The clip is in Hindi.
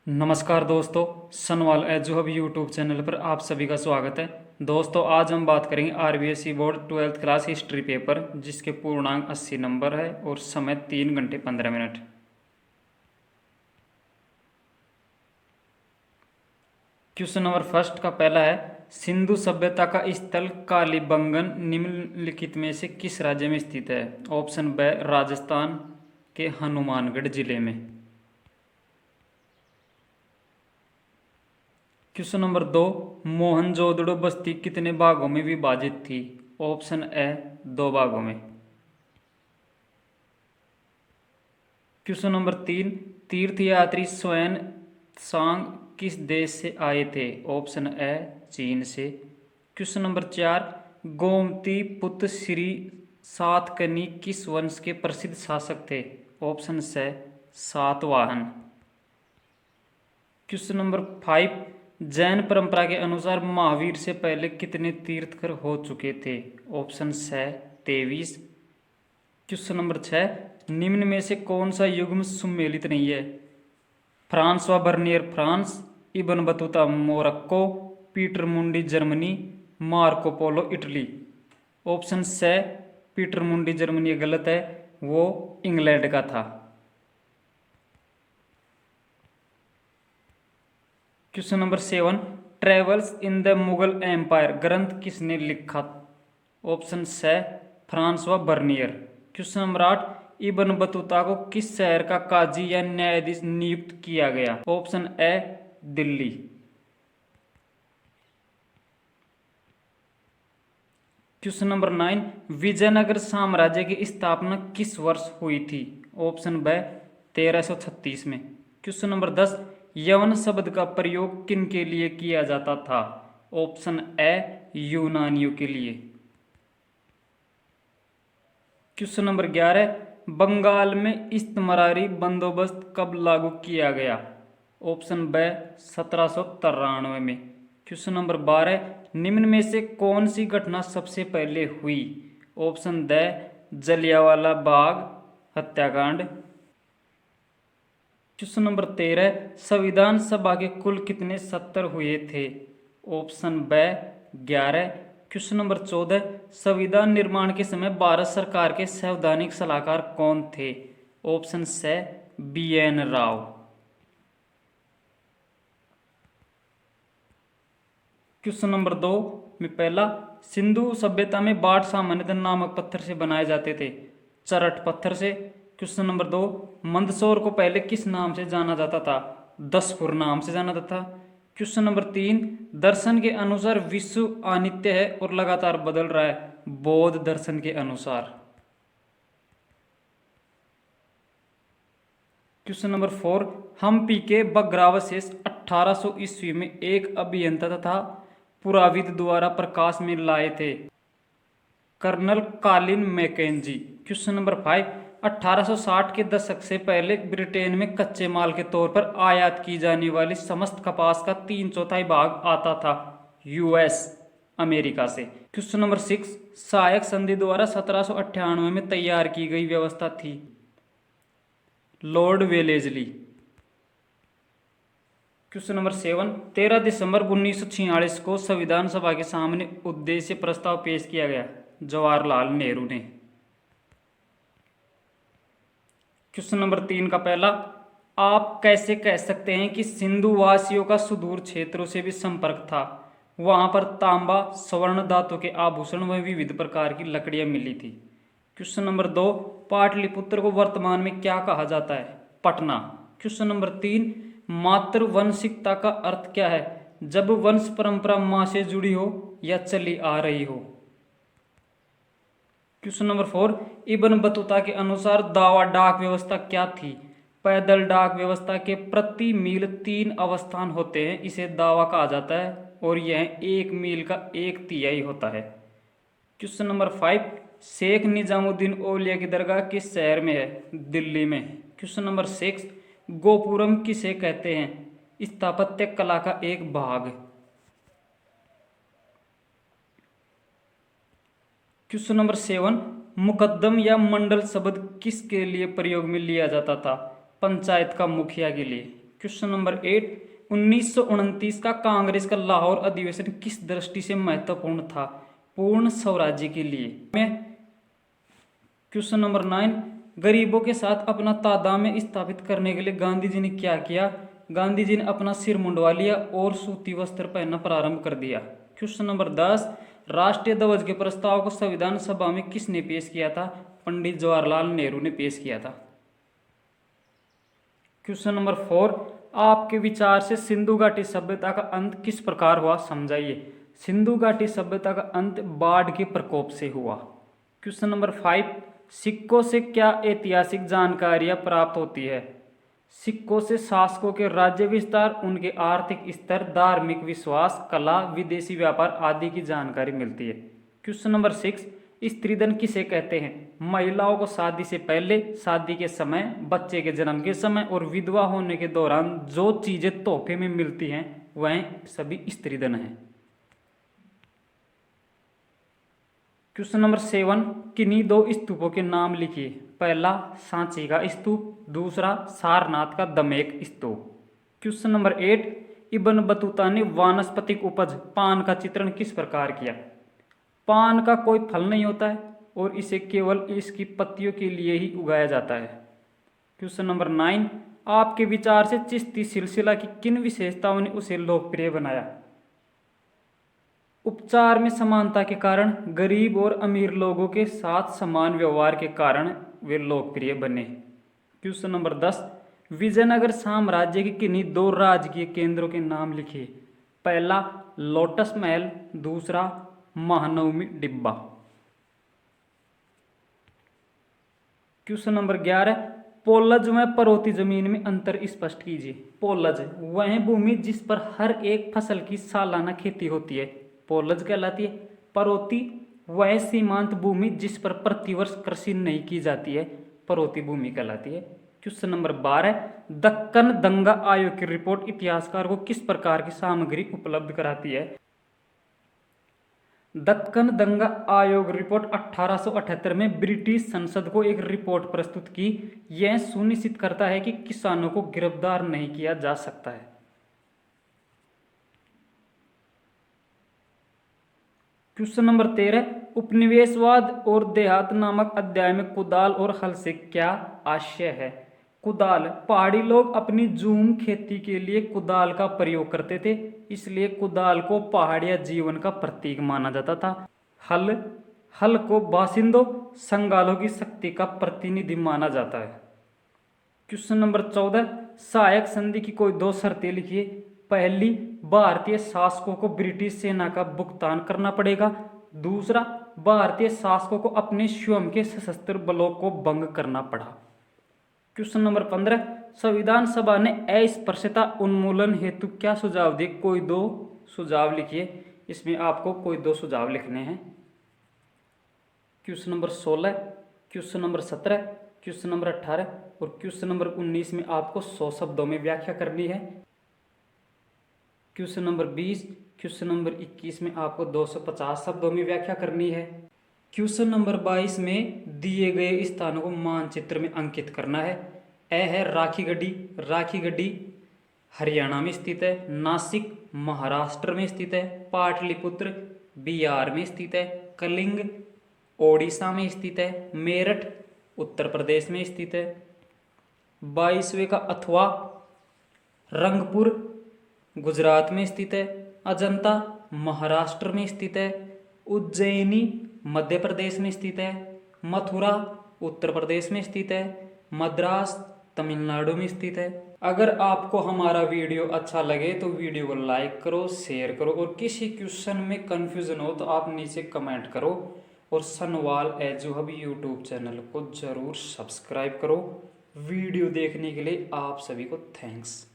नमस्कार दोस्तों, Sanwal edu hub YouTube channel पर आप सभी का स्वागत है। दोस्तों, आज हम बात करेंगे RBSE board 12th class history paper, जिसके पूर्णांक 80 नंबर है और समय 3 घंटे 15 मिनट। क्वेश्चन नंबर फर्स्ट का पहला है, सिंधु सभ्यता का स्थल कालीबंगन निम्नलिखित में से किस राज्य में स्थित है? ऑप्शन ब, राजस्थान के हनुमानगढ़ जिले में। क्वेश्चन नंबर 2, मोहनजोदड़ो बस्ती कितने भागों में विभाजित थी? ऑप्शन ए, 2 भागों में। क्वेश्चन नंबर 3, तीर्थयात्री स्वयं सांग किस देश से आए थे? ऑप्शन ए, चीन से। क्वेश्चन नंबर 4, गोमती पुत्र श्री सातकर्णी किस वंश के प्रसिद्ध शासक थे? ऑप्शन से, सातवाहन। क्वेश्चन नंबर 5, जैन परंपरा के अनुसार महावीर से पहले कितने तीर्थंकर हो चुके थे? ऑप्शन से, 23। क्वेश्चन नंबर 6, निम्न में से कौन सा युग्म सुमेलित नहीं है? Francois Bernier France, Ibn Battuta Morocco, Peter Mundy Germany, Marco Polo Italy. Option से, पीटर मुंडी जर्मनी गलत है, वो इंग्लैंड का था। Question number 7, travels in the Mughal empire ग्रंथ किसने लिखा? ऑप्शन से, Francois Bernier. Question number 8, Ibn Battuta को किस शहर का काजी या न्यायाधीश नियुक्त किया गया? Option A, Delhi. Question number 9, Vijayanagar साम्राज्य की स्थापना किस वर्ष हुई थी? ऑप्शन ब, 1336 में। क्वेश्चन नंबर 10, यवन शब्द का प्रयोग किन के लिए किया जाता था? ऑप्शन ए, यूनानियों के लिए। क्वेश्चन नंबर 11, बंगाल में इस्तमरारी बंदोबस्त कब लागू किया गया? ऑप्शन ब, 1793 में। क्वेश्चन नंबर 12, निम्न में से कौन सी घटना सबसे पहले हुई? ऑप्शन द, जलियांवाला बाग हत्याकांड। क्वेश्चन नंबर 13, संविधान सभा के कुल कितने सत्र हुए थे? ऑप्शन ब, 11। क्वेश्चन नंबर 14, संविधान निर्माण के समय भारत सरकार के संवैधानिक सलाहकार कौन थे? ऑप्शन से, BN राव। क्वेश्चन नंबर 2 में पहला, सिंधु सभ्यता में बाढ़ सामान्यतः नामक पत्थर से बनाए जाते थे, चरट पत्थर से। क्वेश्चन नंबर 2, मंदसौर को पहले किस नाम से जाना जाता था? दसपुर नाम से जाना जाता था। क्वेश्चन नंबर 3, दर्शन के अनुसार विश्व अनित्य है और लगातार बदल रहा है, बौद्ध दर्शन के अनुसार। क्वेश्चन नंबर 4, हम्पी के बग्रावशेष 1800 ईस्वी में एक अभियंता तथा पुराविद द्वारा प्रकाश में लाए थे, colonel Colin Mackenzie. Question number 5, 1860 के दशक से पहले ब्रिटेन में कच्चे माल के तौर पर आयात की जाने वाली समस्त कपास का 3/4 भाग आता था US अमेरिका से। क्वेश्चन नंबर 6, सहायक संधि द्वारा 1798 में तैयार की गई व्यवस्था थी, लॉर्ड वेलेजली। क्वेश्चन नंबर 7, 13 दिसंबर 1946 को संविधान सभा के सामने उद्देश्य प्रस्ताव पेश किया गया, जवाहरलाल नेहरू ने। क्वेश्चन नंबर 3 का पहला, आप कैसे कह सकते हैं कि सिंधु वासियों का सुदूर क्षेत्रों से भी संपर्क था? वहां पर तांबा, स्वर्ण धातु के आभूषण व विविध प्रकार की लकड़ियां मिली थी। क्वेश्चन नंबर 2, पाटलिपुत्र को वर्तमान में क्या कहा जाता है? पटना। क्वेश्चन नंबर 3, मातृवंशिकता का अर्थ क्या है? जब वंश परंपरा मां से जुड़ी हो या चली आ रही हो। क्वेश्चन नंबर 4, इब्न बतूता के अनुसार दावा डाक व्यवस्था क्या थी? पैदल डाक व्यवस्था के प्रति मील 3 अवस्थान होते हैं, इसे दावा कहा जाता है, और यह 1 मील का 1/3 होता है। क्वेश्चन नंबर 5, शेख निजामुद्दीन औलिया की दरगाह किस शहर में है? दिल्ली में। क्वेश्चन नंबर 6, गोपुरम किसे कहते हैं? स्थापत्य कला का एक भाग। क्वेश्चन नंबर 7, मुकद्दम या मंडल शब्द किसके लिए प्रयोग में लिया जाता था? पंचायत का मुखिया के लिए। क्वेश्चन नंबर 8, 1929 का कांग्रेस का लाहौर अधिवेशन किस दृष्टि से महत्वपूर्ण था? पूर्ण स्वराज्य के लिए। क्वेश्चन नंबर 9, गरीबों के साथ अपना तादाम्य स्थापित करने के लिए गांधी जी ने क्या किया? गांधी जी ने अपना सिर मुंडवा लिया और सूती वस्त्र पहनना प्रारंभ कर दिया। क्वेश्चन नंबर 10, राष्ट्रीय ध्वज के प्रस्ताव को संविधान सभा में किसने पेश किया था? पंडित जवाहरलाल नेहरू ने पेश किया था। क्वेश्चन नंबर 4, आपके विचार से सिंधु घाटी सभ्यता का अंत किस प्रकार हुआ, समझाइए। सिंधु घाटी सभ्यता का अंत बाढ़ के प्रकोप से हुआ। क्वेश्चन नंबर 5, सिक्कों से क्या ऐतिहासिक जानकारियां प्राप्त होती है? सिक्कों से शासकों के राज्य विस्तार, उनके आर्थिक स्तर, धार्मिक विश्वास, कला, विदेशी व्यापार आदि की जानकारी मिलती है। क्वेश्चन नंबर 6, स्त्रीधन किसे कहते हैं? महिलाओं को शादी से पहले, शादी के समय, बच्चे के जन्म के समय और विधवा होने के दौरान जो चीजें तोहफे में मिलती हैं वह सभी स्त्रीधन है। क्वेश्चन नंबर 7, किन्हीं दो स्तूपों के नाम लिखिए। पहला सांची का स्तूप, दूसरा सारनाथ का दमेक स्तूप। क्वेश्चन नंबर 8, इब्न बतूता ने वानस्पतिक उपज पान का चित्रण किस प्रकार किया? पान का कोई फल नहीं होता है और इसे केवल इसकी पत्तियों के लिए ही उगाया जाता है। क्वेश्चन नंबर 9, आपके विचार से चिश्ती सिलसिला की किन विशेषताओं ने उसे लोकप्रिय बनाया? उपचार में समानता के कारण, गरीब और अमीर लोगों के साथ समान व्यवहार के कारण वे लोकप्रिय बने। क्वेश्चन नंबर 10, विजयनगर साम्राज्य के किन्हीं दो राजकीय केंद्रों के नाम लिखिए। पहला लोटस महल, दूसरा महानवमी डिब्बा। क्वेश्चन नंबर 11, पोलज व परोती जमीन में अंतर स्पष्ट कीजिए। पोलज वह भूमि जिस पर हर एक फसल की सालाना खेती होती है, पोलज कहलाती है। परोती वह सीमांत भूमि जिस पर प्रतिवर्ष कृषि नहीं की जाती है, परोती भूमि कहलाती है। क्वेश्चन नंबर 12, दक्कन दंगा आयोग की रिपोर्ट इतिहासकार को किस प्रकार की सामग्री उपलब्ध कराती है? दक्कन दंगा आयोग रिपोर्ट 1878 में ब्रिटिश संसद को एक रिपोर्ट प्रस्तुत की। यह सुनिश्चित करता है कि किसानों को गिरफ्तार नहीं किया जा सकता है। क्वेश्चन नंबर 13, उपनिवेशवाद और देहात नामक अध्याय में कुदाल और हल से क्या आशय है? कुदाल, पहाड़ी लोग अपनी जूम खेती के लिए कुदाल का प्रयोग करते थे, इसलिए कुदाल को पहाड़िया जीवन का प्रतीक माना जाता था। हल को बासिंदों संगालों की शक्ति का प्रतिनिधि माना जाता है। क्वेश्चन नंबर 14, सहायक संधि की कोई दो शर्तें लिखिए। पहली, भारतीय शासकों को ब्रिटिश सेना का भुगतान करना पड़ेगा। दूसरा, भारतीय शासकों को अपने स्वयं के सशस्त्र बलों को भंग करना पड़ा। क्वेश्चन नंबर 15, संविधान सभा ने अस्पृश्यता उन्मूलन हेतु क्या सुझाव दिए? कोई दो सुझाव लिखिए। इसमें आपको कोई दो सुझाव लिखने हैं। Question number 16, question number 17, question number 18 और क्वेश्चन नंबर 19 में आपको 100 शब्दों में व्याख्या करनी है। क्वेश्चन नंबर 20, क्वेश्चन नंबर 21 में आपको 250 शब्दों में व्याख्या करनी है। क्वेश्चन नंबर 22 में दिए गए स्थानों को मानचित्र में अंकित करना है। ए है राखीगढ़ी। राखीगढ़ी हरियाणा में स्थित है। नासिक महाराष्ट्र में स्थित है। पाटलिपुत्र बिहार में स्थित है। कलिंग ओडिशा में स्थित है। मेरठ उत्तर प्रदेश में स्थित है। 22वें का अथवा रंगपुर गुजरात में स्थित है। अजंता महाराष्ट्र में स्थित है। उज्जैनी मध्य प्रदेश में स्थित है। मथुरा उत्तर प्रदेश में स्थित है। मद्रास तमिलनाडु में स्थित है। अगर आपको हमारा वीडियो अच्छा लगे तो वीडियो को लाइक करो, शेयर करो और किसी क्वेश्चन में कन्फ्यूजन हो तो आप नीचे कमेंट करो और Sanwal edu hub YouTube channel को जरूर सब्सक्राइब करो। वीडियो देखने के लिए आप सभी को थैंक्स।